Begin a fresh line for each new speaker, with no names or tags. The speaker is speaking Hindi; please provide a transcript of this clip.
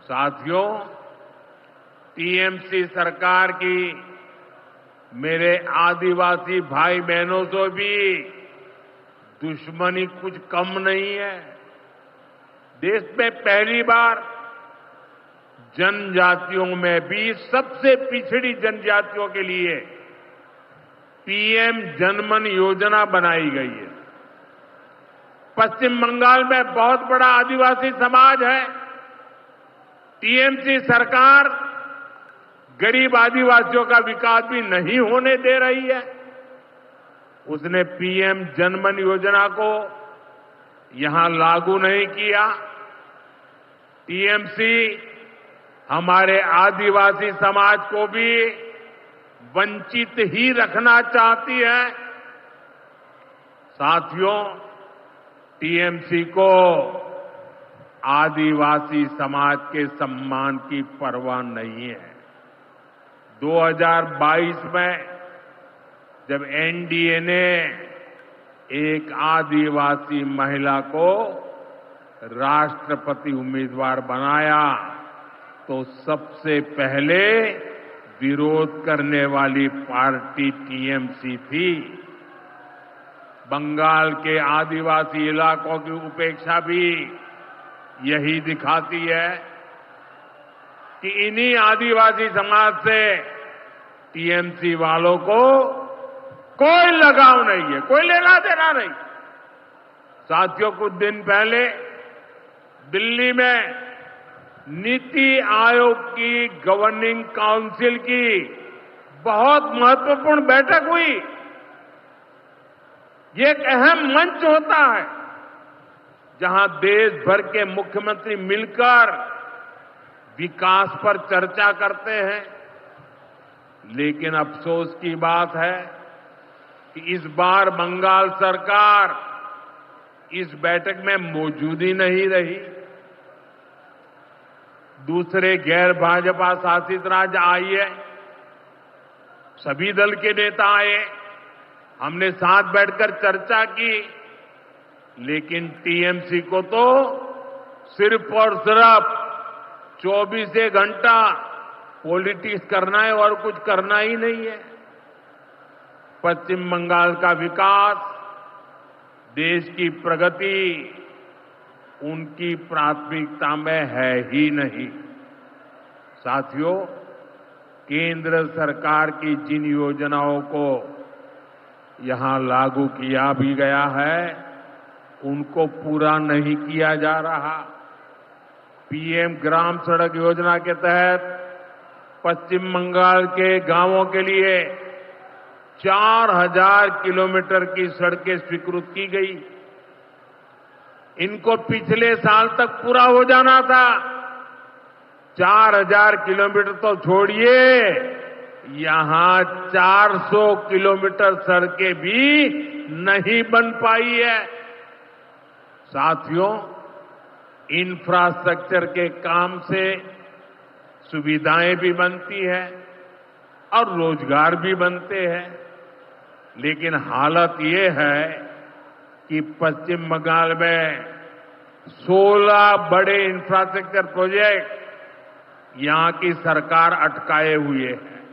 साथियों, टीएमसी सरकार की मेरे आदिवासी भाई बहनों से भी दुश्मनी कुछ कम नहीं है। देश में पहली बार जनजातियों में भी सबसे पिछड़ी जनजातियों के लिए पीएम जनमन योजना बनाई गई है। पश्चिम बंगाल में बहुत बड़ा आदिवासी समाज है। टीएमसी सरकार गरीब आदिवासियों का विकास भी नहीं होने दे रही है। उसने पीएम जनमन योजना को यहां लागू नहीं किया। टीएमसी हमारे आदिवासी समाज को भी वंचित ही रखना चाहती है। साथियों, टीएमसी को आदिवासी समाज के सम्मान की परवाह नहीं है। 2022 में जब एनडीए ने एक आदिवासी महिला को राष्ट्रपति उम्मीदवार बनाया तो सबसे पहले विरोध करने वाली पार्टी टीएमसी थी। बंगाल के आदिवासी इलाकों की उपेक्षा भी यही दिखाती है कि इन्हीं आदिवासी समाज से टीएमसी वालों को कोई लगाव नहीं है, कोई लेना देना नहीं। साथियों, कुछ दिन पहले दिल्ली में नीति आयोग की गवर्निंग काउंसिल की बहुत महत्वपूर्ण बैठक हुई। ये एक अहम मंच होता है जहां देश भर के मुख्यमंत्री मिलकर विकास पर चर्चा करते हैं। लेकिन अफसोस की बात है कि इस बार बंगाल सरकार इस बैठक में मौजूद ही नहीं रही। दूसरे गैर भाजपा शासित राज्य आए, सभी दल के नेता आए, हमने साथ बैठकर चर्चा की, लेकिन टीएमसी को तो सिर्फ और सिर्फ 24 घंटा पॉलिटिक्स करना है और कुछ करना ही नहीं है। पश्चिम बंगाल का विकास, देश की प्रगति उनकी प्राथमिकता में है ही नहीं। साथियों, केंद्र सरकार की जिन योजनाओं को यहां लागू किया भी गया है, उनको पूरा नहीं किया जा रहा। पीएम ग्राम सड़क योजना के तहत पश्चिम बंगाल के गांवों के लिए 4000 किलोमीटर की सड़कें स्वीकृत की गई। इनको पिछले साल तक पूरा हो जाना था। 4000 किलोमीटर तो छोड़िए, यहां 400 किलोमीटर सड़कें भी नहीं बन पाई है। साथियों, इंफ्रास्ट्रक्चर के काम से सुविधाएं भी बनती है और रोजगार भी बनते हैं। लेकिन हालत ये है कि पश्चिम बंगाल में 16 बड़े इंफ्रास्ट्रक्चर प्रोजेक्ट यहां की सरकार अटकाए हुए हैं।